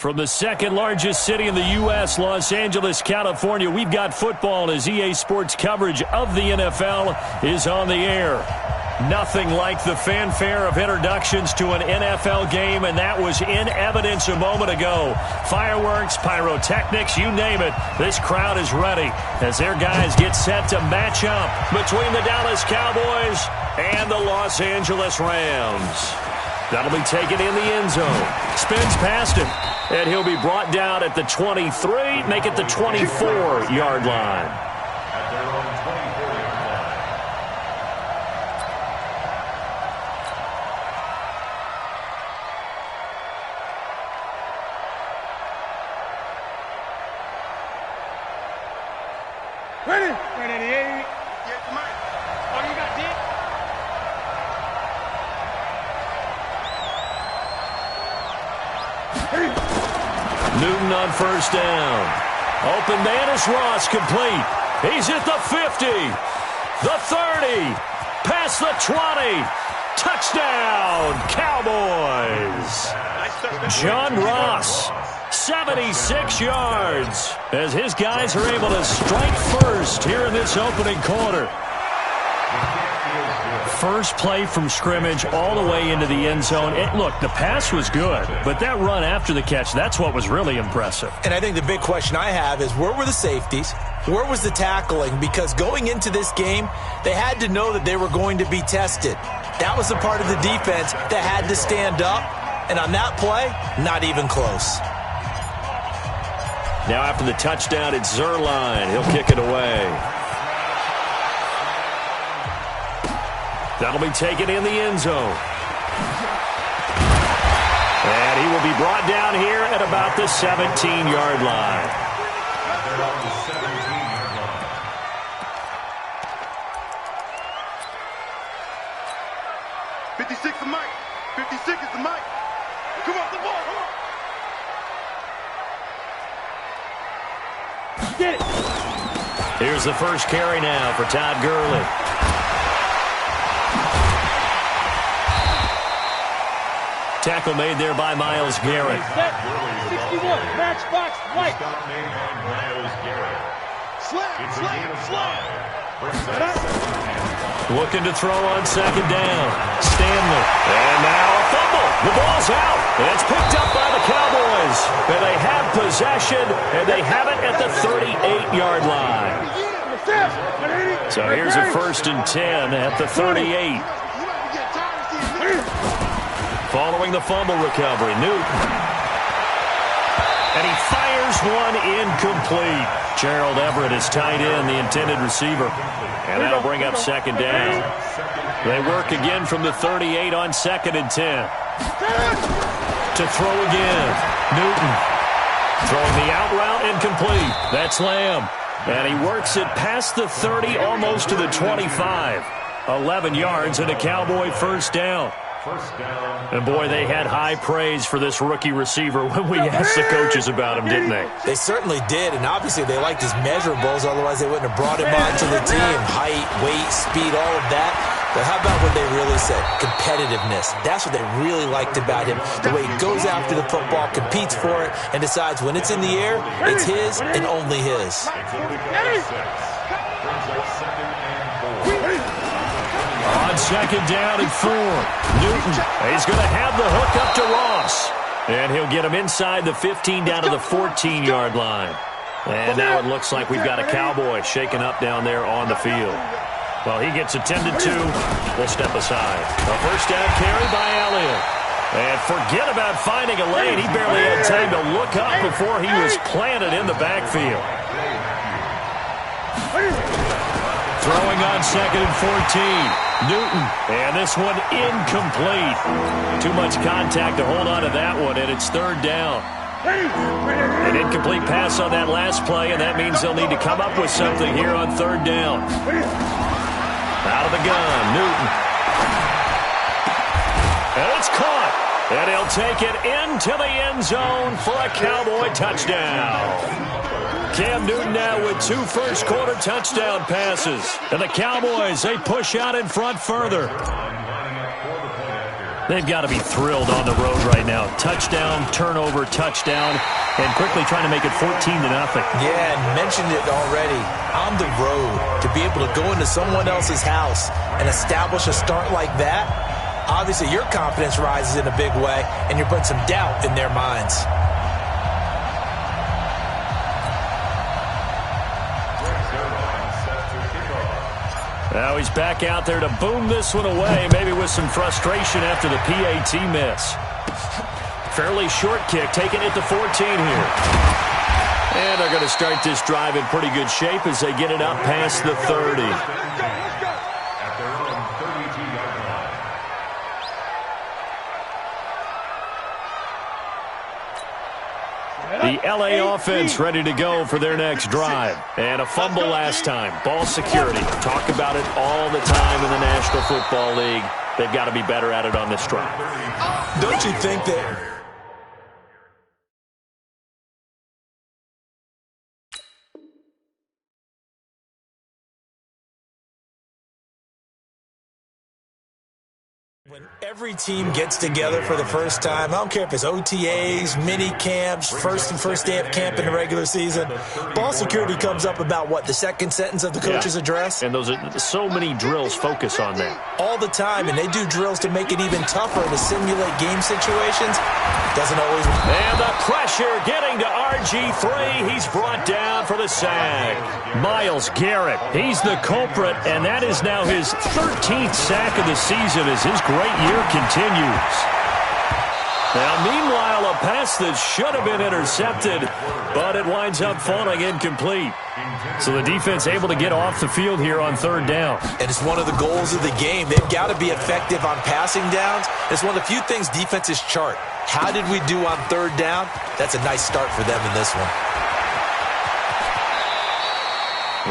From the second largest city in the U.S., Los Angeles, California, we've got football as EA Sports coverage of the NFL is on the air. Nothing like the fanfare of introductions to an NFL game, and that was in evidence a moment ago. Fireworks, pyrotechnics, you name it. This crowd is ready as their guys get set to match up between the Dallas Cowboys and the Los Angeles Rams. That'll be taken in the end zone. Spins past him, and he'll be brought down at the 23, make it the 24-yard line. At their own 24-yard line. Ready? Ready, 88. Yeah, come on. Oh, you got Dick? Newton on first down. Open man is Ross, complete. He's at the 50, the 30, past the 20. Touchdown, Cowboys. John Ross, 76 yards, as his guys are able to strike first here in this opening quarter. First play from scrimmage all the way into the end zone. Look, the pass was good, but that run after the catch, that's what was really impressive. And I think the big question I have is, where were the safeties? Where was the tackling? Because going into this game, they had to know that they were going to be tested. That was a part of the defense that had to stand up. And on that play, not even close. Now after the touchdown, it's Zerline. He'll kick it away. That'll be taken in the end zone. And he will be brought down here at about the 17-yard line. They're on the 17-yard line. '56 is Mike. 56 is the Mike. Come on, the ball, come on. Get it. Here's the first carry now for Todd Gurley. Tackle made there by Myles Garrett. 61, matchbox, white. Stop made by Myles Garrett. It's a gain of 5. Looking to throw on second down. Stanley. And now a fumble. The ball's out. And it's picked up by the Cowboys. And they have possession, and they have it at the 38-yard line. So here's a 1st and 10 at the 38. Following the fumble recovery, Newton. And he fires one incomplete. Gerald Everett is tight end, the intended receiver. And that'll bring up second down. They work again from the 38 on 2nd and 10. To throw again. Newton. Throwing the out route incomplete. That's Lamb. And he works it past the 30, almost to the 25. 11 yards and a Cowboy first down. First down. And boy, they had high praise for this rookie receiver when we asked the coaches about him, didn't they? They certainly did, and obviously they liked his measurables, otherwise they wouldn't have brought him onto the team. Height, weight, speed, all of that. But how about what they really said? Competitiveness. That's what they really liked about him. The way he goes after the football, competes for it, and decides when it's in the air, it's his and only his. Brings up 2nd and 4. On second down and 4, Newton. He's going to have the hook up to Ross. And he'll get him inside the 15 down to the 14-yard line. And now it looks like we've got a Cowboy shaken up down there on the field. Well, he gets attended to. We'll step aside. A first down carry by Elliott. And forget about finding a lane. He barely had time to look up before he was planted in the backfield. Throwing on 2nd and 14. Newton. And this one incomplete. Too much contact to hold on to that one, and it's 3rd down. An incomplete pass on that last play, and that means they'll need to come up with something here on 3rd down. Out of the gun, Newton. And it's caught. And he'll take it into the end zone for a Cowboy touchdown. Cam Newton now with 2 first-quarter touchdown passes. And the Cowboys, they push out in front further. They've got to be thrilled on the road right now. Touchdown, turnover, touchdown, and quickly trying to make it 14-0. Yeah, and mentioned it already. On the road, to be able to go into someone else's house and establish a start like that, obviously your confidence rises in a big way, and you're putting some doubt in their minds. Now he's back out there to boom this one away, maybe with some frustration after the PAT miss. Fairly short kick, taking it to 14 here. And they're going to start this drive in pretty good shape as they get it up past the 30. At their own 32-yard line. The LA offense ready to go for their next drive. And a fumble last time. Ball security. Talk about it all the time in the National Football League. They've got to be better at it on this drive. Don't you think that... When every team gets together for the first time, I don't care if it's OTAs, mini camps, first day of camp in the regular season, ball security comes up about what, the second sentence of the coach's address? And those are so many drills focus on that. All the time, and they do drills to make it even tougher to simulate game situations. Doesn't always... And the pressure getting to RG3. He's brought down for the sack. Myles Garrett, he's the culprit, and that is now his 13th sack of the season as his great year continues. Now, meanwhile, a pass that should have been intercepted, but it winds up falling incomplete. So the defense able to get off the field here on third down. And it's one of the goals of the game. They've got to be effective on passing downs. It's one of the few things defenses chart. How did we do on third down? That's a nice start for them in this one.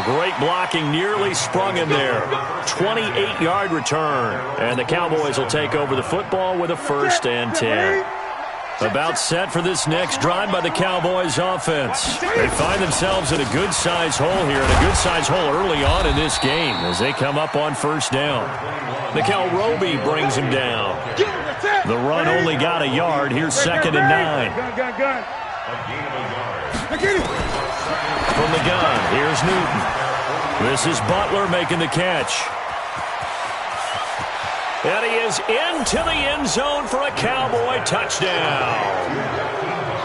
Great blocking, nearly sprung in there. 28-yard return. And the Cowboys will take over the football with a 1st and 10. About set for this next drive by the Cowboys offense. They find themselves in a good-sized hole here, and a good-sized hole early on in this game as they come up on 1st down. Nickel Roby brings him down. The run only got a yard. Here's 2nd and 9. From the gun, here's Newton. This is Butler making the catch. And he is into the end zone for a Cowboy touchdown.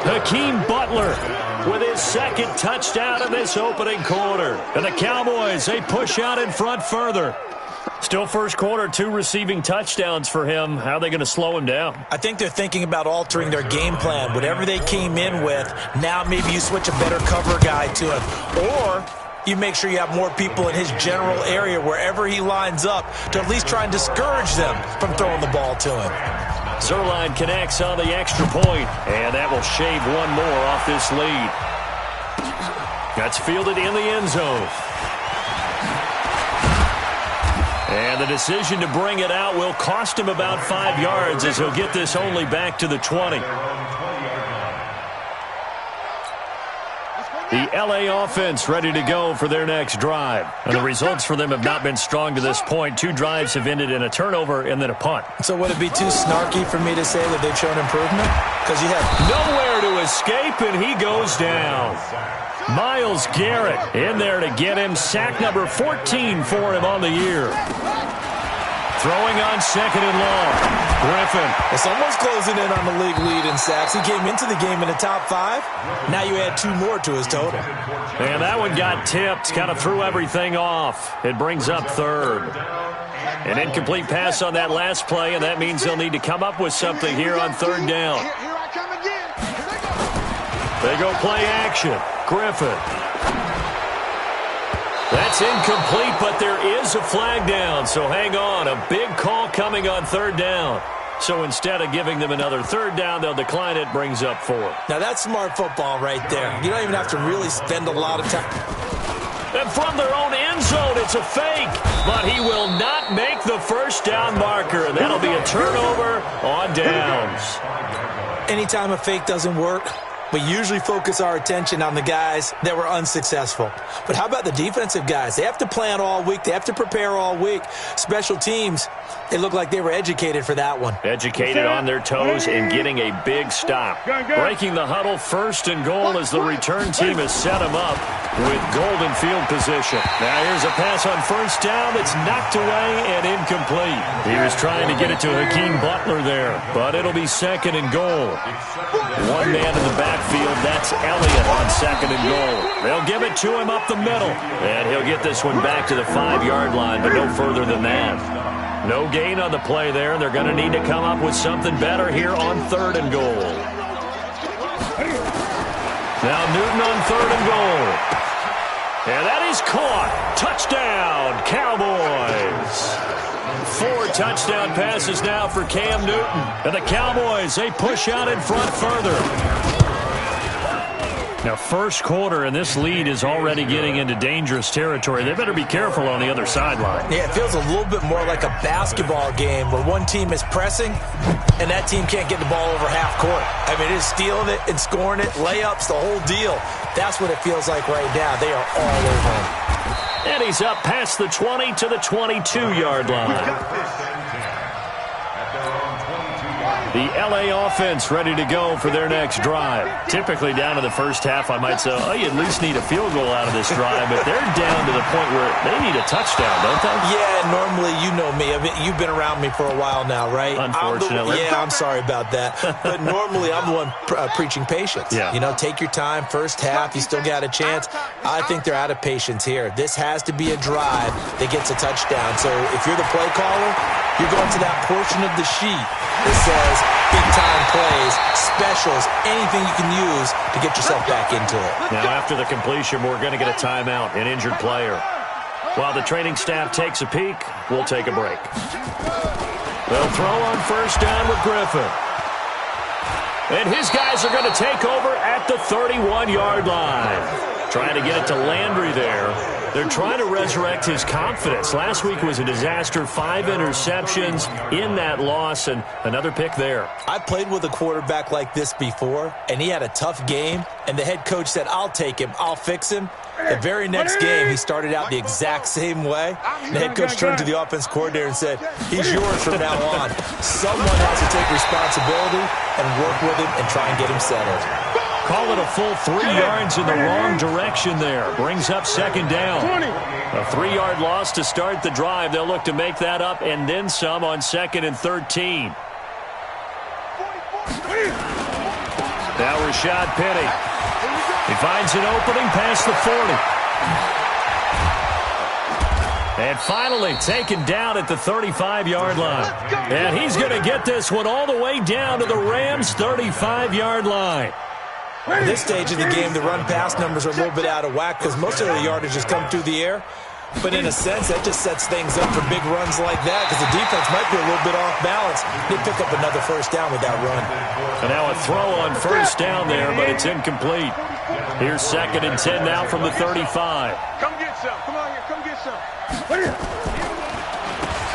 Hakeem Butler with his 2nd touchdown in this opening quarter. And the Cowboys, they push out in front further. Still first quarter, 2 receiving touchdowns for him. How are they going to slow him down? I think they're thinking about altering their game plan. Whatever they came in with, now maybe you switch a better cover guy to him. Or you make sure you have more people in his general area wherever he lines up to at least try and discourage them from throwing the ball to him. Zerline connects on the extra point, and that will shave one more off this lead. That's fielded in the end zone. And the decision to bring it out will cost him about 5 yards as he'll get this only back to the 20. The LA offense ready to go for their next drive. And the results for them have not been strong to this point. 2 drives have ended in a turnover and then a punt. So would it be too snarky for me to say that they've shown improvement? Because you have nowhere to escape, and he goes down. Myles Garrett in there to get him. Sack number 14 for him on the year. Throwing on 2nd and long. Griffin. It's almost closing in on the league lead in sacks. He came into the game in the top 5. Now you add 2 more to his total. And that one got tipped. Kind of threw everything off. It brings up 3rd. An incomplete pass on that last play, and that means they'll need to come up with something here on 3rd down. Here I come again. Here they go. They go play action. Griffin. That's incomplete, but there is a flag down, so hang on. A big call coming on 3rd down. So instead of giving them another 3rd down, they'll decline it, brings up 4. Now that's smart football right there. You don't even have to really spend a lot of time. And from their own end zone, it's a fake. But he will not make the 1st down marker. That'll be a turnover on downs. Anytime a fake doesn't work, We usually focus our attention on the guys that were unsuccessful. But how about the defensive guys? They have to plan all week. They have to prepare all week. Special teams, they look like they were educated for that one. Educated on their toes and getting a big stop. Breaking the huddle, first and goal as the return team has set him up with golden field position. Now here's a pass on first down that's knocked away and incomplete. He was trying to get it to Hakeem Butler there, but it'll be second and goal. One man in the backfield, that's Elliott on second and goal. They'll give it to him up the middle, and he'll get this one back to the 5-yard line, but no further than that. No gain on the play there. They're going to need to come up with something better here on third and goal. Now Newton on third and goal. And that is caught. Touchdown, Cowboys. 4 touchdown passes now for Cam Newton. And the Cowboys, they push out in front further. Now, first quarter, and this lead is already getting into dangerous territory. They better be careful on the other sideline. Yeah, it feels a little bit more like a basketball game where one team is pressing and that team can't get the ball over half court. I mean, it is stealing it and scoring it, layups, the whole deal. That's what it feels like right now. They are all over him. And he's up past the 20 to the 22-yard line. The L.A. offense ready to go for their next drive. Typically down to the first half, I might say, oh, you at least need a field goal out of this drive, but they're down to the point where they need a touchdown, don't they? Yeah, normally, you know me. I mean, you've been around me for a while now, right? Unfortunately. I'm sorry about that. But normally, I'm the one preaching patience. Yeah. You know, take your time. First half, you still got a chance. I think they're out of patience here. This has to be a drive that gets a touchdown. So if you're the play caller, you're going to that portion of the sheet that says big-time plays, specials, anything you can use to get yourself back into it. Now, after the completion, we're going to get a timeout, an injured player. While the training staff takes a peek, we'll take a break. They'll throw on first down with Griffin. And his guys are going to take over at the 31-yard line. Trying to get it to Landry there. They're trying to resurrect his confidence. Last week was a disaster. 5 interceptions in that loss, and another pick there. I played with a quarterback like this before, and he had a tough game, and the head coach said, I'll take him, I'll fix him. The very next game, he started out the exact same way. The head coach turned to the offense coordinator and said, he's yours from now on. Someone has to take responsibility and work with him and try and get him settled. Call it a full 3 yards in the wrong direction there. Brings up second down. A 3-yard loss to start the drive. They'll look to make that up and then some on second and 13. Now Rashad Penny. He finds an opening past the 40. And finally taken down at the 35-yard line. And he's going to get this one all the way down to the Rams' 35-yard line. At this stage of the game, the run-pass numbers are a little bit out of whack because most of the yardage has come through the air. But in a sense, that just sets things up for big runs like that because the defense might be a little bit off balance. They pick up another first down with that run. And now a throw on first down there, but it's incomplete. Here's second and 10 now from the 35. Come get some. Come on here. Come get some.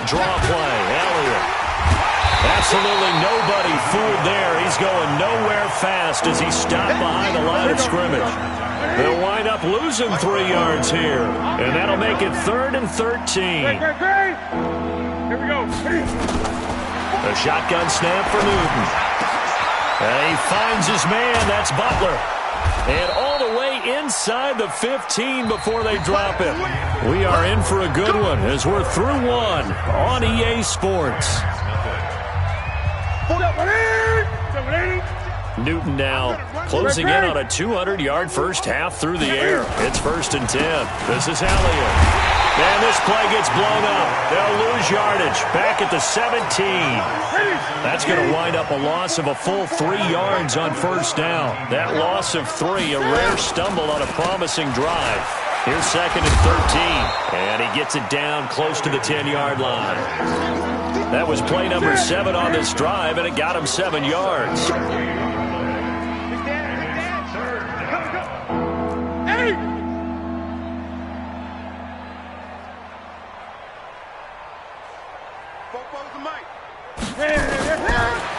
Draw play. Elliott. Absolutely nobody fooled there. He's going nowhere fast as he stopped behind the line of scrimmage. They'll wind up losing 3 yards here, and that'll make it 3rd and 13. Here we go. A shotgun snap for Newton. And he finds his man. That's Butler. And all the way inside the 15 before they drop it. We are in for a good one as we're through one on EA Sports. Newton now closing in on a 200-yard first half through the air. It's 1st and 10. This is Elliott. And this play gets blown up. They'll lose yardage. Back at the 17. That's going to wind up a loss of a full 3 yards on first down. That loss of 3, a rare stumble on a promising drive. Here's second and 13. And he gets it down close to the 10-yard line. That was play number 7 on this drive, and it got him 7 yards.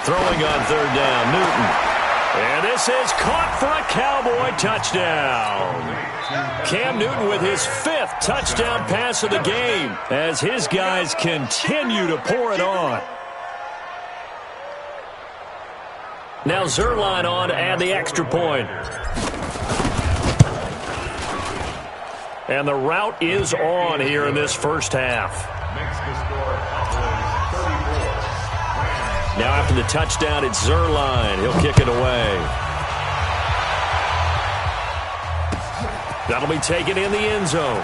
Throwing on third down, Newton. And this is caught for a Cowboy touchdown. Cam Newton with his 5th touchdown pass of the game as his guys continue to pour it on. Now Zerline on to add the extra point. And the route is on here in this first half. Now after the touchdown, it's Zerline. He'll kick it away. That'll be taken in the end zone.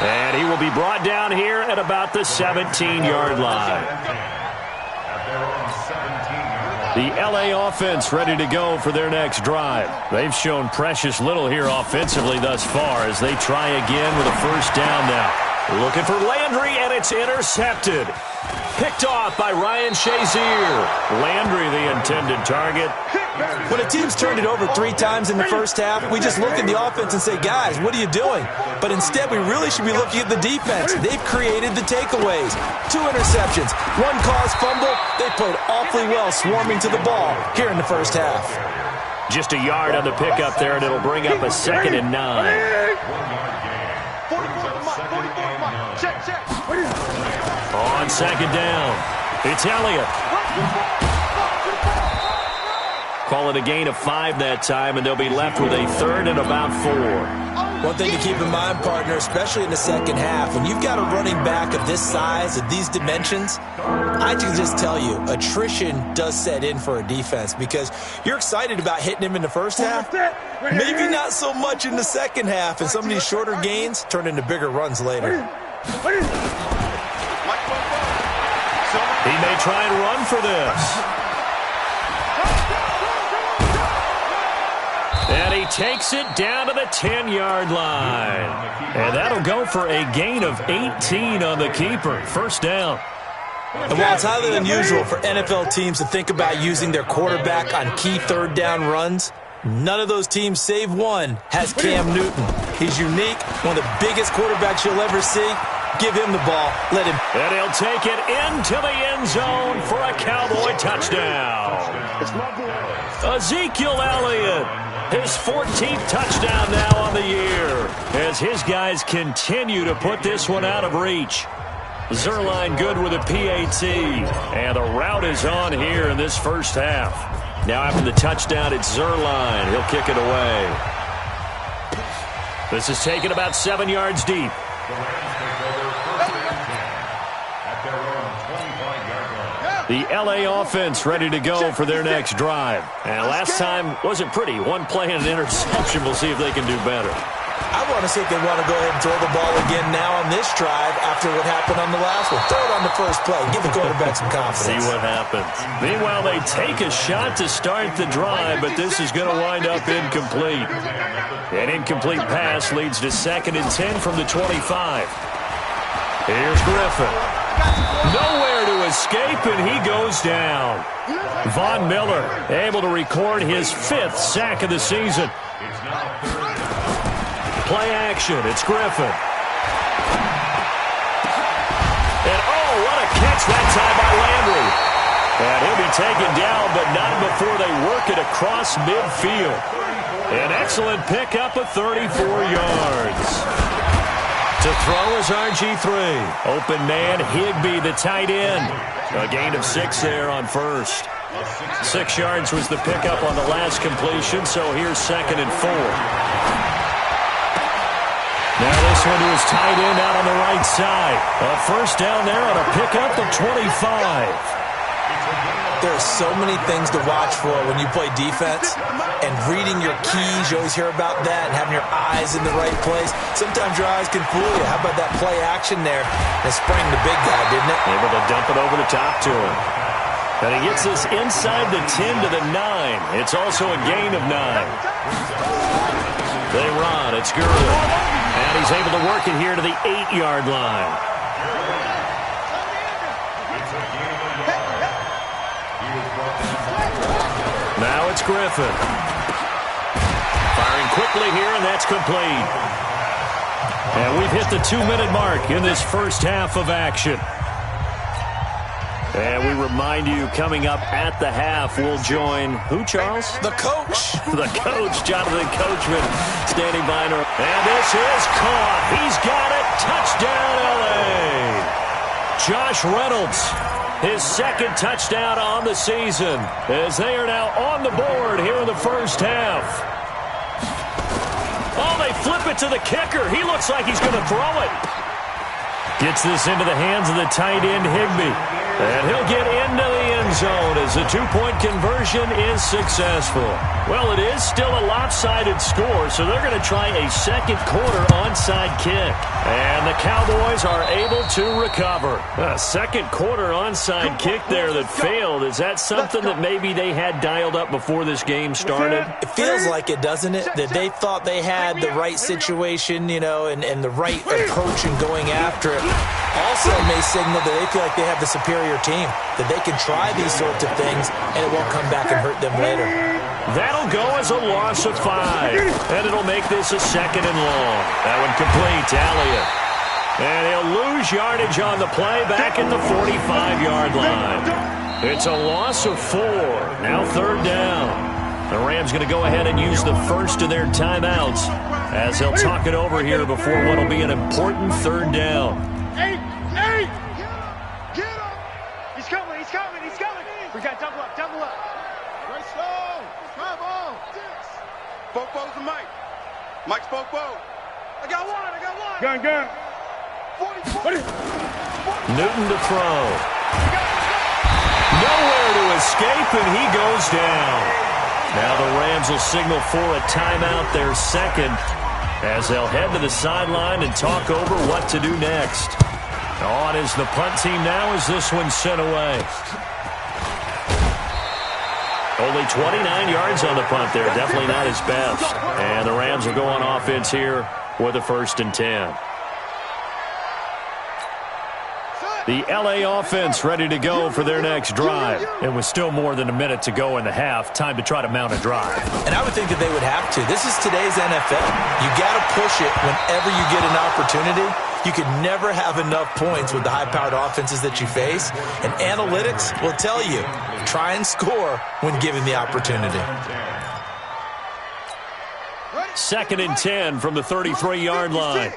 And he will be brought down here at about the 17-yard line. The LA offense ready to go for their next drive. They've shown precious little here offensively thus far as they try again with a first down now. Looking for Landry, and it's intercepted. Picked off by Ryan Shazier. Landry, the intended target. When a team's turned it over 3 times in the first half, we just look at the offense and say, guys, what are you doing? But instead, we really should be looking at the defense. They've created the takeaways. 2 interceptions, 1 caused fumble. They played awfully well swarming to the ball here in the first half. Just a yard on the pickup there, and it'll bring up a 2nd and 9. On 2nd down, it's Elliott. Call it a gain of 5 that time, and they'll be left with a 3rd and about 4. One thing to keep in mind, partner, especially in the second half, when you've got a running back of this size, of these dimensions, I can just tell you, attrition does set in for a defense because you're excited about hitting him in the first half, maybe not so much in the second half, and some of these shorter gains turn into bigger runs later. He may try and run for this. And he takes it down to the 10-yard line. And that'll go for a gain of 18 on the keeper. First down. And while it's highly unusual for NFL teams to think about using their quarterback on key 3rd down runs, none of those teams, save one, has Cam Newton. He's unique, one of the biggest quarterbacks you'll ever see. Give him the ball. Let him. And he'll take it into the end zone for a Cowboy touchdown. Ezekiel Elliott, his 14th touchdown now on the year as his guys continue to put this one out of reach. Zerline good with a PAT, and the route is on here in this first half. Now after the touchdown, it's Zerline. He'll kick it away. This is taken about 7 yards deep. The LA offense ready to go for their next drive. And last time wasn't pretty. 1 play and an interception. We'll see if they can do better. I want to see if they want to go ahead and throw the ball again now on this drive after what happened on the last one. Throw it on the first play. Give the quarterback some confidence. See what happens. Meanwhile, they take a shot to start the drive, but this is going to wind up incomplete. An incomplete pass leads to 2nd and 10 from the 25. Here's Griffin. Nowhere to escape, and he goes down. Von Miller able to record his 5th sack of the season. Play action. It's Griffin. And oh, what a catch that time by Landry. And he'll be taken down, but not before they work it across midfield. An excellent pickup of 34 yards. To throw is RG3. Open man, Higbee, the tight end. A gain of 6 there on first. 6 yards was the pickup on the last completion, so here's 2nd and 4. Now this one to his tight end out on the right side. A first down there on a pickup of 25. There's so many things to watch for when you play defense, and reading your keys, you always hear about that, and having your eyes in the right place. Sometimes your eyes can fool you. How about that play action there? That sprang the big guy, didn't it? Able to dump it over the top to him. And he gets this inside the 10 to the 9. It's also a gain of 9. They run. It's Gurley. And he's able to work it here to the 8-yard line. Now it's Griffin. Firing quickly here, and that's complete. And we've hit the 2-minute mark in this first half of action. And we remind you, coming up at the half, we'll join who, Charles? The coach. The coach, Jonathan Coachman, standing by. And this is caught. He's got it. Touchdown, L.A. Josh Reynolds, his second touchdown on the season, as they are now on the board here in the first half. Oh, they flip it to the kicker. He looks like he's going to throw it. Gets this into the hands of the tight end, Higbee. And he'll get into the end zone as the two-point conversion is successful. Well, it is still a lopsided score, so they're going to try a second quarter onside kick. And the Cowboys are able to recover. A second quarter onside kick there that failed. Is that something that maybe they had dialed up before this game started? It feels like it, doesn't it? That they thought they had the right situation, you know, and the right approach in going after it. Also may signal that they feel like they have the superior team, that they can try these sorts of things and it won't come back and hurt them later. That'll go as a loss of 5, and it'll make this a second and long. That one complete to Elliott. And he'll lose yardage on the play back at the 45-yard line. It's a loss of 4. Now third down. The Rams going to go ahead and use the first of their timeouts as they'll talk it over here before what will be an important third down. Hey! Get him! He's coming! We got double up! Right slow! Travel! Fofo's the Mike. Mike's Fofo. I got one! Gun! 40. Newton to throw. Nowhere to escape, and he goes down. Now the Rams will signal for a timeout, their second, as they'll head to the sideline and talk over what to do next. On is the punt team now as this one's sent away. Only 29 yards on the punt there. Definitely not his best. And the Rams will go on offense here with a 1st and 10. The L.A. offense ready to go for their next drive. And with still more than a minute to go in the half, time to try to mount a drive. And I would think that they would have to. This is today's NFL. You got to push it whenever you get an opportunity. You can never have enough points with the high-powered offenses that you face. And analytics will tell you, try and score when given the opportunity. 2nd and 10 from the 33-yard line.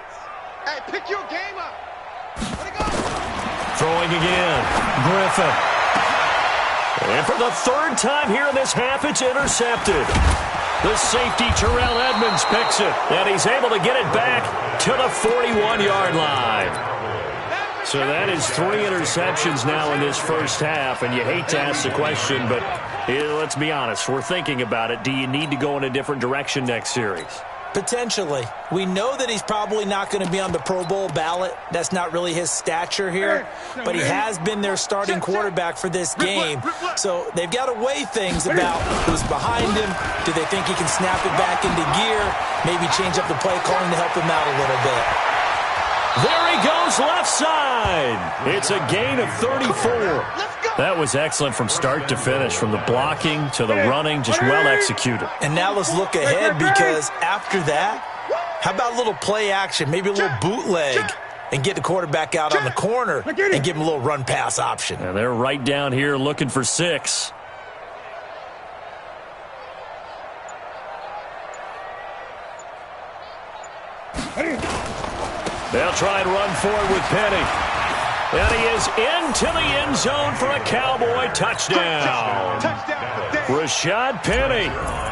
Hey, pick your game up. Let it go. Throwing again. Griffin. And for the 3rd time here in this half, it's intercepted. The safety, Terrell Edmonds, picks it. And he's able to get it back to the 41-yard line. So that is 3 interceptions now in this first half. And you hate to ask the question, but let's be honest. We're thinking about it. Do you need to go in a different direction next series? Potentially. We know that he's probably not going to be on the Pro Bowl ballot. That's not really his stature here. But he has been their starting quarterback for this game. So they've got to weigh things about who's behind him. Do they think he can snap it back into gear? Maybe change up the play calling to help him out a little bit. There he goes, left side. It's a gain of 34. That was excellent from start to finish, from the blocking to the running, just well executed. And now let's look ahead, because after that, how about a little play action, maybe a little bootleg, and get the quarterback out on the corner and give him a little run-pass option. And they're right down here looking for 6. They'll try and run forward with Penny. And he is into the end zone for a Cowboy touchdown. Rashad Penny,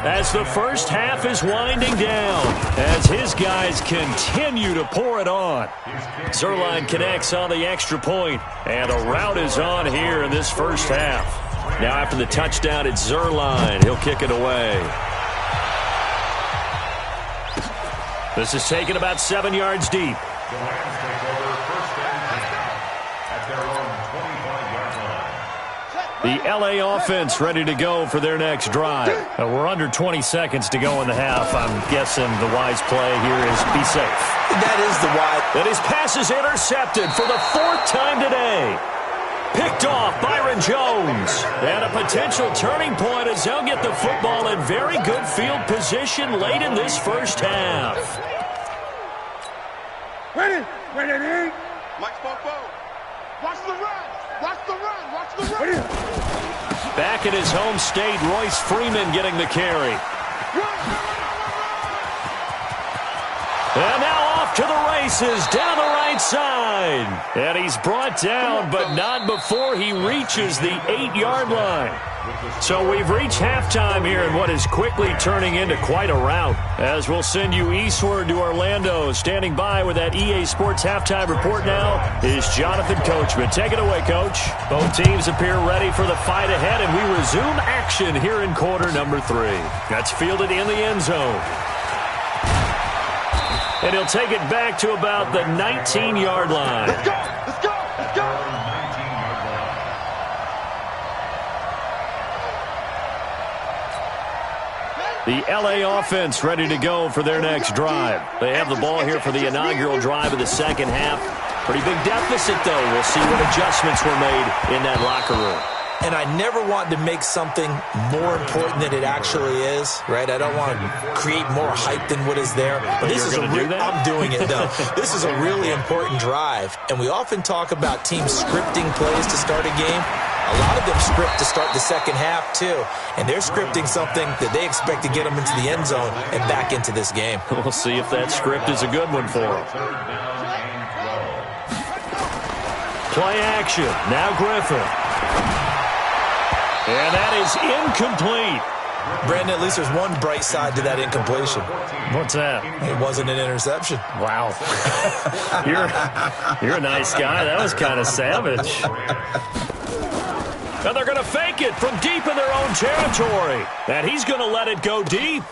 as the first half is winding down, as his guys continue to pour it on. Zuerlein connects on the extra point, and the route is on here in this first half. Now after the touchdown, it's Zuerlein. He'll kick it away. This is taken about 7 yards deep. The Rams take over 1st and 10 at their own 25-yard line. The L.A. offense ready to go for their next drive. We're under 20 seconds to go in the half. I'm guessing the wise play here is be safe. That is the wise. And his pass is intercepted for the 4th time today. Picked off Byron Jones. And a potential turning point as they'll get the football in very good field position late in this first half. Ready. Mike's Fofo. Watch the run. Watch the run. Watch the run. Back in his home state, Royce Freeman getting the carry. And now off to the races down the right side. And he's brought down, but not before he reaches the 8-yard line. So we've reached halftime here in what is quickly turning into quite a rout. As we'll send you eastward to Orlando. Standing by with that EA Sports halftime report now is Jonathan Coachman. Take it away, Coach. Both teams appear ready for the fight ahead, and we resume action here in quarter number 3. That's fielded in the end zone. And he'll take it back to about the 19-yard line. Let's go. Let's go. Let's go. The L.A. offense ready to go for their next drive. They have the ball here for the inaugural drive of the second half. Pretty big deficit, though. We'll see what adjustments were made in that locker room. And I never want to make something more important than it actually is, right? I don't want to create more hype than what is there. But this is I'm doing it, though. This is a really important drive. And we often talk about teams scripting plays to start a game. A lot of them script to start the second half, too. And they're scripting something that they expect to get them into the end zone and back into this game. We'll see if that script is a good one for them. Play action. Now Griffin. And that is incomplete. Brandon, at least there's one bright side to that incompletion. What's that? It wasn't an interception. Wow. You're a nice guy. That was kind of savage. And they're going to fake it from deep in their own territory. And he's going to let it go deep.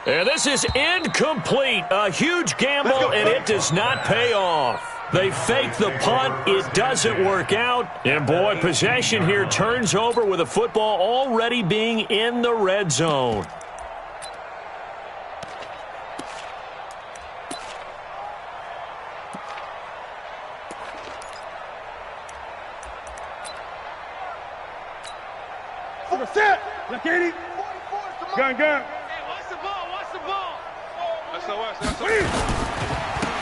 And this is incomplete. A huge gamble, and it does not pay off. They fake the punt. It doesn't work out. And, boy, possession here turns over with the football already being in the red zone. Set. Look at him. Gun. Hey, watch the ball. Watch the ball.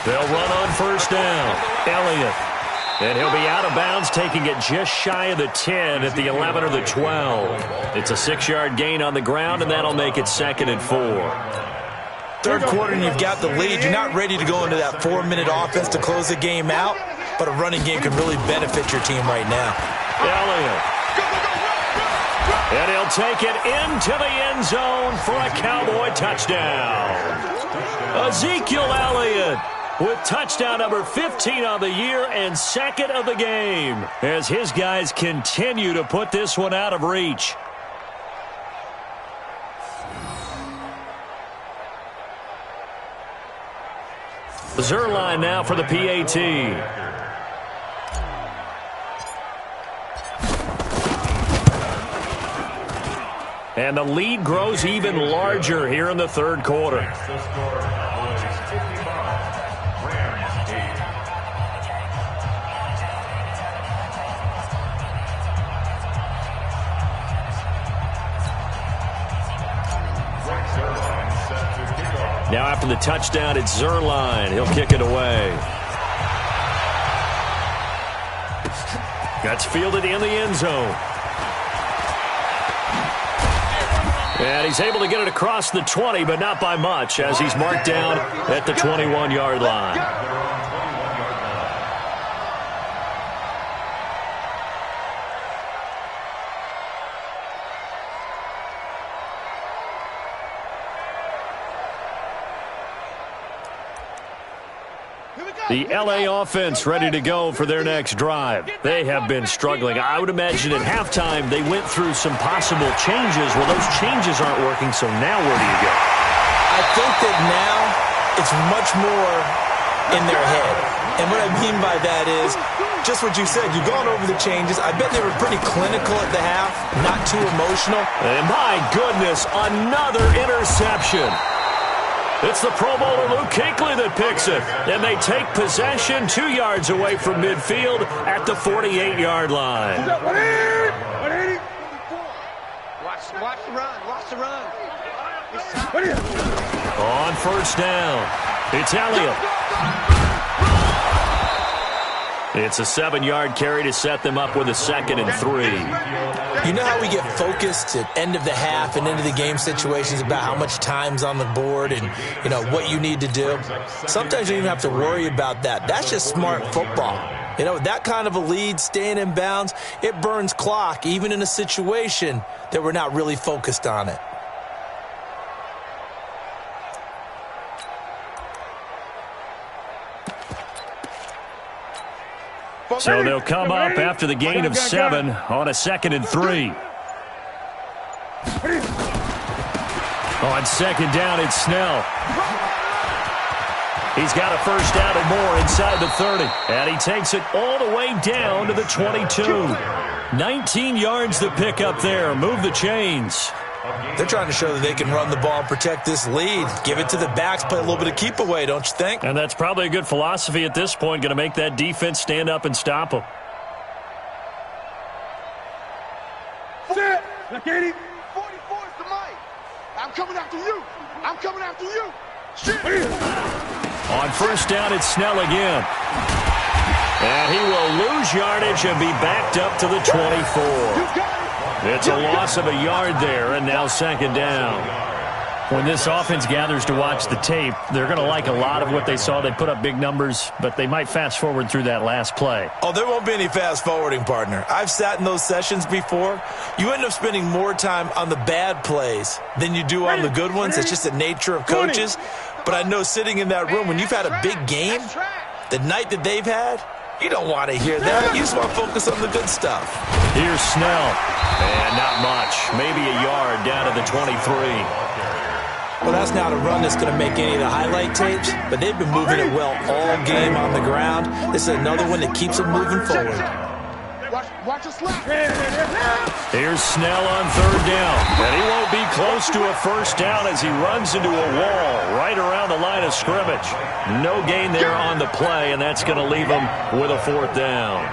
They'll run on first down. Elliott. And he'll be out of bounds, taking it just shy of the 10 at the 11 or the 12. It's a 6-yard gain on the ground, and that'll make it 2nd and 4. Third quarter, and you've got the lead. You're not ready to go into that 4-minute offense to close the game out, but a running game can really benefit your team right now. Elliott. And he'll take it into the end zone for a Cowboy touchdown. Ezekiel Elliott with touchdown number 15 on the year and 2nd of the game as his guys continue to put this one out of reach. Zerline now for the PAT. And the lead grows even larger here in the third quarter. Now after the touchdown, it's Zerline. He'll kick it away. That's fielded in the end zone. And he's able to get it across the 20, but not by much, as he's marked down at the 21-yard line. The L.A. offense ready to go for their next drive. They have been struggling. I would imagine at halftime they went through some possible changes. Well, those changes aren't working, so now where do you go? I think that now it's much more in their head. And what I mean by that is just what you said. You've gone over the changes. I bet they were pretty clinical at the half, not too emotional. And my goodness, another interception. It's the Pro Bowler Luke Kuechly that picks it. And they take possession 2 yards away from midfield at the 48-yard line. Watch the run. Watch the run. On first down, it's Elliott. It's a 7-yard carry to set them up with a 2nd and 3. You know how we get focused at end of the half and into the game situations about how much time's on the board and, what you need to do? Sometimes you don't even have to worry about that. That's just smart football. That kind of a lead, staying in bounds, it burns clock, even in a situation that we're not really focused on it. So they'll come up after the gain of 7 on a 2nd and 3. On 2nd down, it's Snell. He's got a first down and more inside the 30. And he takes it all the way down to the 22. 19 yards to pick up there. Move the chains. They're trying to show that they can run the ball and protect this lead. Give it to the backs, play a little bit of keep away, don't you think? And that's probably a good philosophy at this point, going to make that defense stand up and stop them. Set. Look at him. 44 is the mic. I'm coming after you. I'm coming after you. Shit. On first down, it's Snell again. And he will lose yardage and be backed up to the 24. It's a loss of a yard there, and now 2nd down. When this offense gathers to watch the tape, they're going to like a lot of what they saw. They put up big numbers, but they might fast forward through that last play. Oh, there won't be any fast forwarding, partner. I've sat in those sessions before. You end up spending more time on the bad plays than you do on the good ones. It's just the nature of coaches. But I know sitting in that room, when you've had a big game, the night that they've had, you don't want to hear that. You just want to focus on the good stuff. Here's Snell. And not much. Maybe a yard down to the 23. Well, that's not a run that's going to make any of the highlight tapes, but they've been moving it well all game on the ground. This is another one that keeps them moving forward. Watch us slap. Here's Snell on 3rd down. And he won't be close to a first down as he runs into a wall right around the line of scrimmage. No gain there on the play, and that's going to leave him with a 4th down.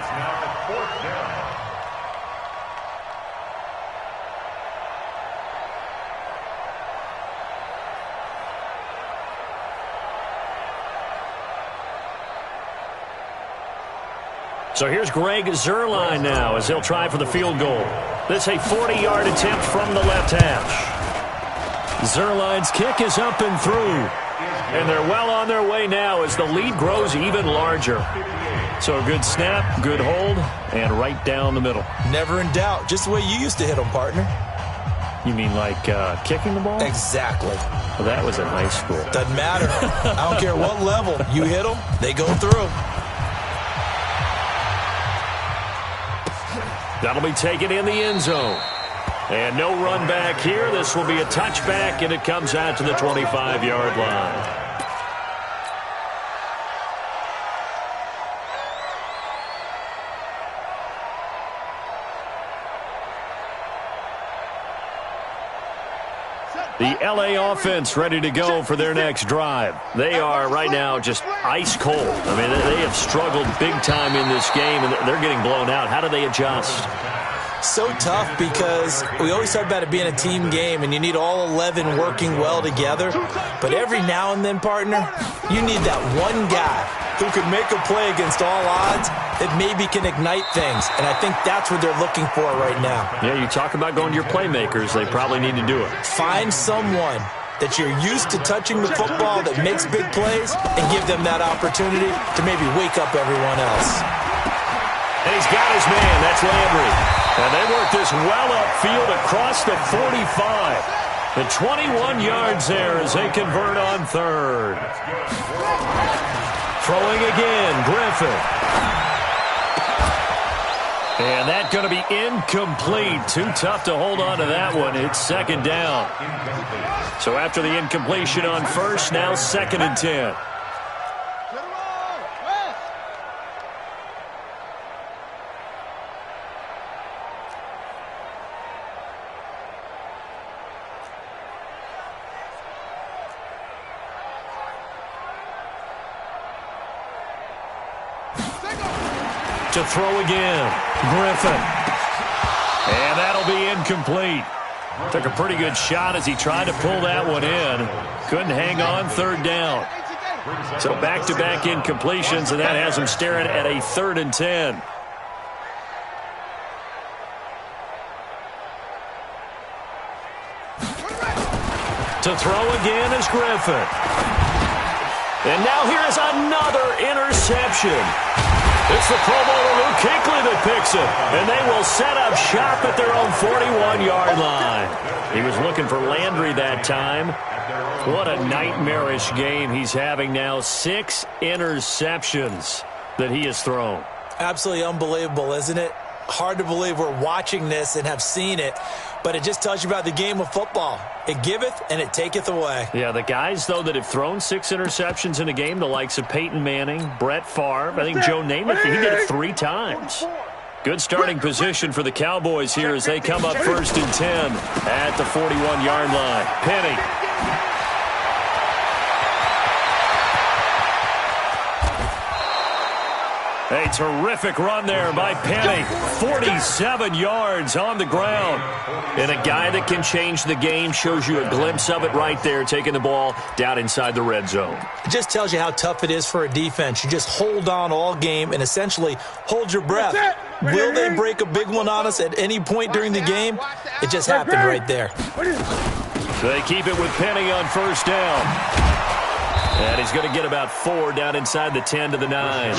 So here's Greg Zuerlein now as he'll try for the field goal. This a 40-yard attempt from the left hash. Zuerlein's kick is up and through. And they're well on their way now as the lead grows even larger. So a good snap, good hold, and right down the middle. Never in doubt. Just the way you used to hit them, partner. You mean like kicking the ball? Exactly. Well, that was in high school. Doesn't matter. I don't care what level. You hit them, they go through. That'll be taken in the end zone. And no run back here. This will be a touchback, and it comes out to the 25-yard line. The LA offense ready to go for their next drive. They are right now just ice cold. I mean, they have struggled big time in this game, and they're getting blown out. How do they adjust? So tough because we always talk about it being a team game, and you need all 11 working well together. But every now and then, partner, you need that one guy who can make a play against all odds that maybe can ignite things. And I think that's what they're looking for right now. Yeah, you talk about going to your playmakers. They probably need to do it. Find someone that you're used to touching the football that makes big plays and give them that opportunity to maybe wake up everyone else. And he's got his man. That's Landry. And they work this well upfield across the 45. The 21 yards there as they convert on 3rd. Throwing again, Griffin. And that's going to be incomplete. Too tough to hold on to that one. It's 2nd down. So after the incompletion on 1st, now 2nd and 10. To throw again, Griffin. And that'll be incomplete. Took a pretty good shot as he tried to pull that one in. Couldn't hang on 3rd down. So back-to-back incompletions, and that has him staring at a 3rd and 10. To throw again is Griffin. And now here's another interception. It's the Pro Bowler Luke Kuechly that picks it. And they will set up shop at their own 41-yard line. He was looking for Landry that time. What a nightmarish game he's having now. 6 interceptions that he has thrown. Absolutely unbelievable, isn't it? Hard to believe we're watching this and have seen it, but it just tells you about the game of football. It giveth and it taketh away. Yeah, the guys, though, that have thrown 6 interceptions in a game, the likes of Peyton Manning, Brett Favre, I think Joe Namath, he did it 3 times. Good starting position for the Cowboys here as they come up 1st and 10 at the 41-yard line. Penny. A terrific run there by Penny. 47 yards on the ground. And a guy that can change the game, shows you a glimpse of it right there, taking the ball down inside the red zone. It just tells you how tough it is for a defense. You just hold on all game and essentially hold your breath. Will they break a big one on us at any point during the game? It just happened right there. They keep it with Penny on 1st down. And he's going to get about 4 down inside the 10 to the 9.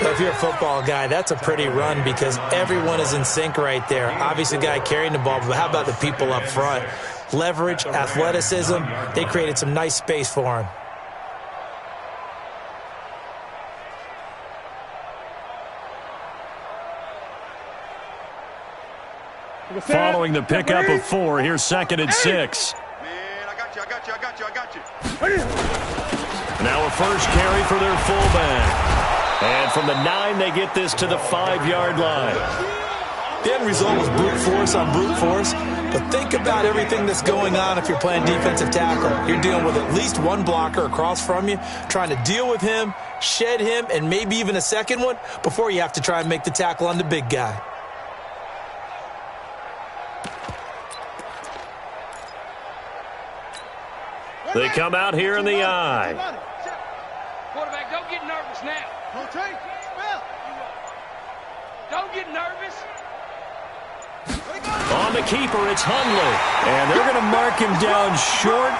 If you're a football guy, that's a pretty run because everyone is in sync right there. Obviously, the guy carrying the ball, but how about the people up front? Leverage, athleticism, they created some nice space for him. Following the pickup of 4, here's 2nd and 6. I got you. Now a first carry for their fullback. And from the 9, they get this to the 5-yard line. The end result was brute force on brute force. But think about everything that's going on if you're playing defensive tackle. You're dealing with at least one blocker across from you, trying to deal with him, shed him, and maybe even a second one before you have to try and make the tackle on the big guy. They come out here in the eye. Quarterback, don't get nervous now. Don't get nervous. On the keeper, it's Hundley. And they're going to mark him down short,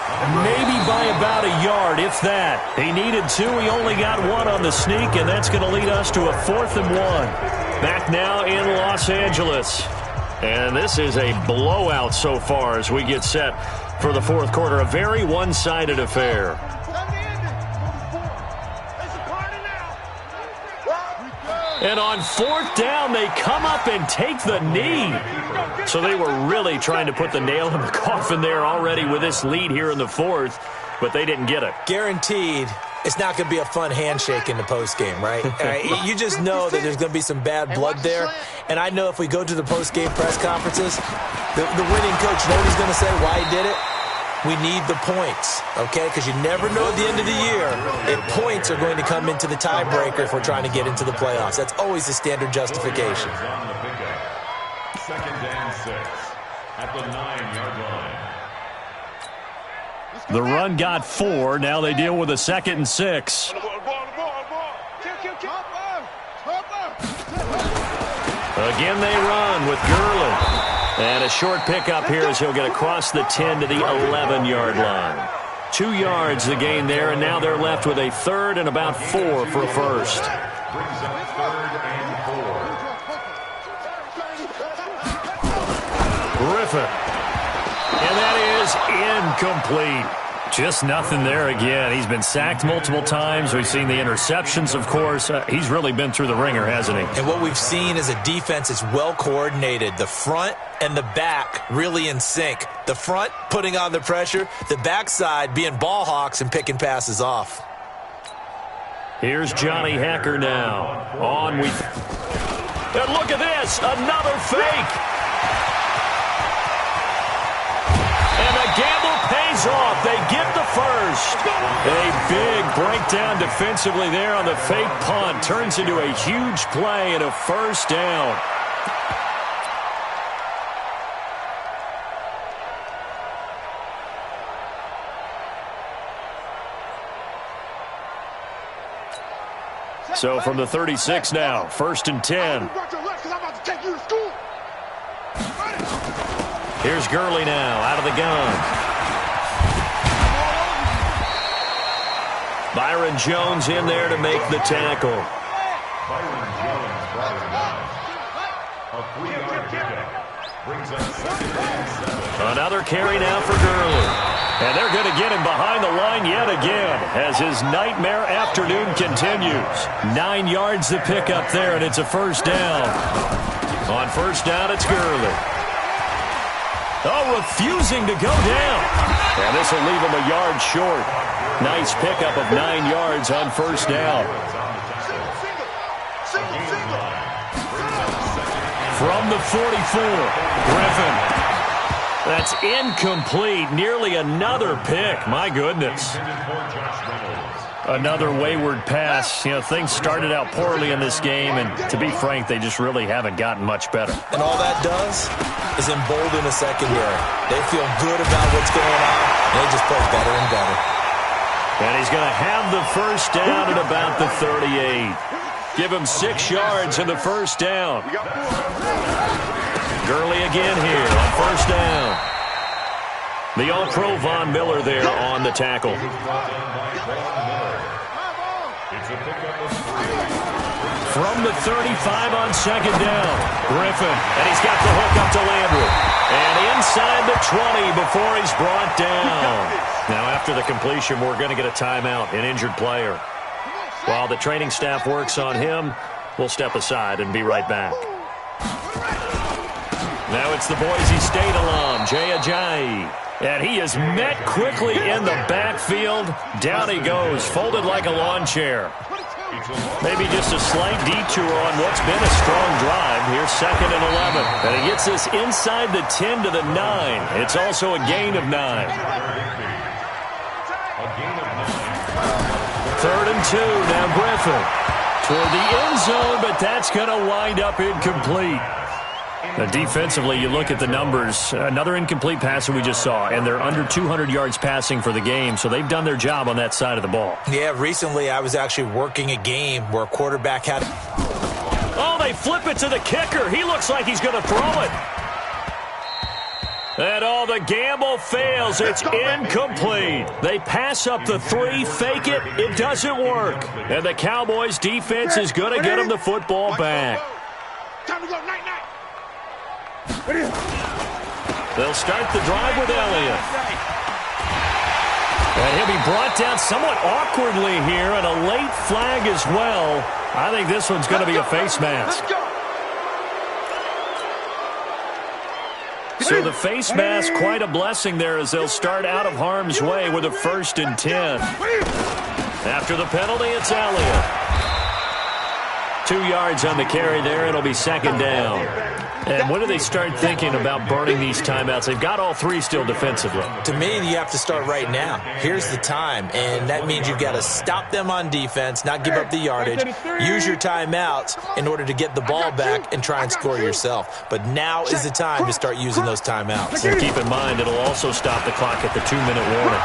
maybe by about a yard, if that. He needed 2. He only got 1 on the sneak, and that's going to lead us to a 4th and 1. Back now in Los Angeles. And this is a blowout so far as we get set for the 4th quarter. A very one-sided affair. And on 4th down, they come up and take the knee. So they were really trying to put the nail in the coffin there already with this lead here in the 4th, but they didn't get it. Guaranteed, it's not going to be a fun handshake in the postgame, right? You just know that there's going to be some bad blood there. And I know if we go to the postgame press conferences, the winning coach, you know what he's going to say, why he did it? We need the points, okay? Because you never know at the end of the year if points are going to come into the tiebreaker if we're trying to get into the playoffs. That's always the standard justification. 2nd and 6 at the 9-yard line. The run got 4. Now they deal with a 2nd and 6. Again they run with Gurley. And a short pickup here as he'll get across the 10 to the 11-yard line. 2 yards the gain there, and now they're left with a 3rd and about 4 for a first. Brings up 3rd and 4. Griffin. And that is incomplete. Just nothing there again. He's been sacked multiple times. We've seen the interceptions, of course. He's really been through the ringer, hasn't he? And what we've seen is a defense that's well coordinated. The front and the back really in sync. The front putting on the pressure. The backside being ball hawks and picking passes off. Here's Johnny Hacker now. On we... And look at this. Another fake. And the gamble pays off. They get the first. A big breakdown defensively there on the fake punt. Turns into a huge play and a 1st down. So from the 36 now, 1st and 10. Here's Gurley now out of the gun. Byron Jones in there to make the tackle. Byron Jones brought it down. A 3-yard pickup brings us 2nd and 7. Another carry now for Gurley. And they're going to get him behind the line yet again as his nightmare afternoon continues. 9 yards to pick up there, and it's a 1st down. On 1st down, it's Gurley. Oh, refusing to go down. And this will leave him a yard short. Nice pickup of 9 yards on 1st down. From the 44, Griffin. That's incomplete. Nearly another pick. My goodness. Another wayward pass. You know, things started out poorly in this game, and to be frank, they just really haven't gotten much better. And all that does is embolden the secondary. They feel good about what's going on, and they just play better and better. And he's going to have the 1st down at about the 38. Give him 6 yards in the 1st down. Gurley again here on 1st down. The All-Pro Von Miller there on the tackle. From the 35 on 2nd down, Griffin. And he's got the hook up to Landry. And inside the 20 before he's brought down. Now after the completion, we're going to get a timeout, an injured player. While the training staff works on him, we'll step aside and be right back. Now it's the Boise State alum, Jay Ajayi. And he is met quickly in the backfield. Down he goes, folded like a lawn chair. Maybe just a slight detour on what's been a strong drive. Here's 2nd and 11. And he gets this inside the 10 to the 9. It's also a gain of 9. 3rd and 2, now Griffin. Toward the end zone, but that's going to wind up incomplete. Defensively, you look at the numbers. Another incomplete pass that we just saw, and they're under 200 yards passing for the game, so they've done their job on that side of the ball. Yeah, recently I was actually working a game where a quarterback had... Oh, they flip it to the kicker. He looks like he's going to throw it. And all the gamble fails. It's incomplete. They pass up the 3, fake it. It doesn't work. And the Cowboys defense is going to get them the football back. Time to go, night-night. They'll start the drive with Elliott. And he'll be brought down somewhat awkwardly here, and a late flag as well. I think this one's going to be a face mask. So the face mask, quite a blessing there as they'll start out of harm's way with a 1st and 10. After the penalty, it's Elliott. 2 yards on the carry there. It'll be 2nd down. And when do they start thinking about burning these timeouts? They've got all 3 still defensively. To me, you have to start right now. Here's the time, and that means you've got to stop them on defense, not give up the yardage, use your timeouts in order to get the ball back and try and score yourself. But now is the time to start using those timeouts. And keep in mind, it'll also stop the clock at the 2-minute warning.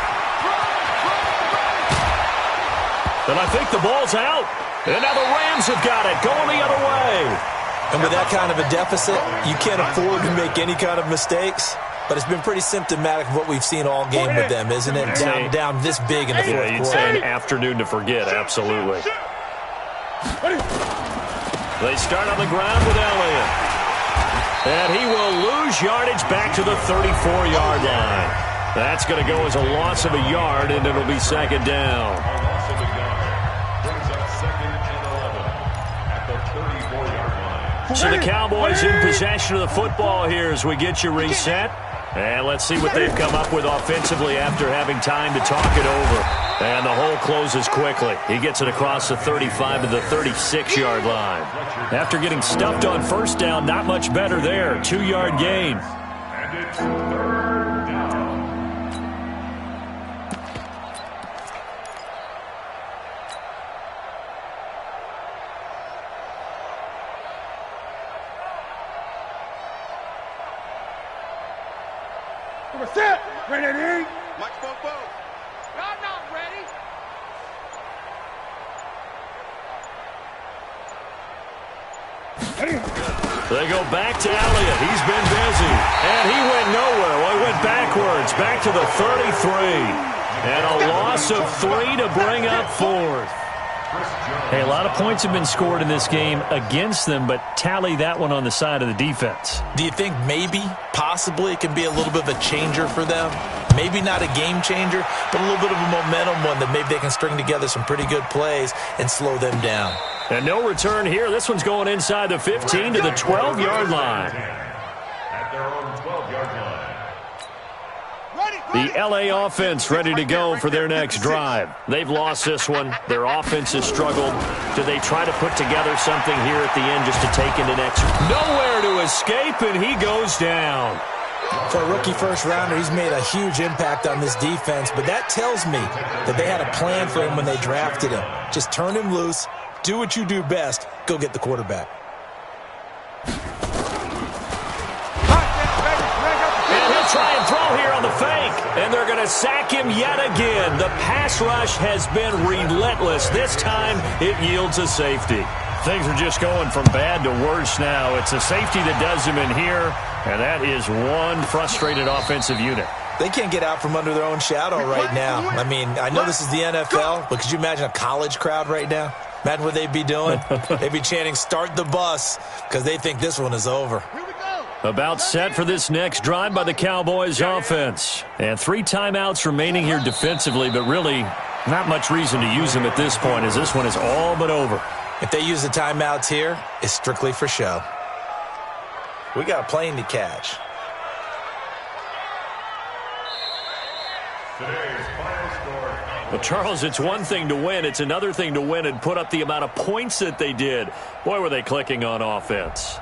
And I think the ball's out. And now the Rams have got it, going the other way. And with that kind of a deficit, you can't afford to make any kind of mistakes. But it's been pretty symptomatic of what we've seen all game with them, isn't it? Down this big in the fourth quarter. You'd say an afternoon to forget, absolutely. They start on the ground with Elliott. And he will lose yardage back to the 34-yard line. That's going to go as a loss of a yard, and it'll be 2nd down. So the Cowboys in possession of the football here as we get you reset. And let's see what they've come up with offensively after having time to talk it over. And the hole closes quickly. He gets it across the 35 to the 36-yard line. After getting stuffed on 1st down, not much better there. 2-yard gain. And it's 3rd down. We're set. Ready? Mike Bobo. I'm not ready. They go back to Elliott. He's been busy. And he went nowhere. Well, he went backwards. Back to the 33. And a loss of 3 to bring up 4th. Hey, a lot of points have been scored in this game against them, but tally that one on the side of the defense. Do you think maybe, possibly, it can be a little bit of a changer for them? Maybe not a game changer, but a little bit of a momentum one that maybe they can string together some pretty good plays and slow them down. And no return here. This one's going inside the 15 to the 12-yard line. At their own 12-yard line. The L.A. offense ready to go for their next drive. They've lost this one. Their offense has struggled. Do they try to put together something here at the end just to take into next? Nowhere to escape, and he goes down. For a rookie first-rounder, he's made a huge impact on this defense, but that tells me that they had a plan for him when they drafted him. Just turn him loose, do what you do best, go get the quarterback. Try and throw here on the fake, and they're going to sack him yet again. The pass rush has been relentless. This time it yields a safety. Things are just going from bad to worse now. It's a safety that does him in here, and that is one frustrated offensive unit. They can't get out from under their own shadow right now. I mean, I know this is the NFL, but could you imagine a college crowd right now? Imagine what they'd be doing. They'd be chanting, "Start the bus," because they think this one is over. About set for this next drive by the Cowboys offense. And 3 timeouts remaining here defensively, but really not much reason to use them at this point as this one is all but over. If they use the timeouts here, it's strictly for show. We got a plane to catch. Today's final score. Well, Charles, it's one thing to win. It's another thing to win and put up the amount of points that they did. Boy, were they clicking on offense.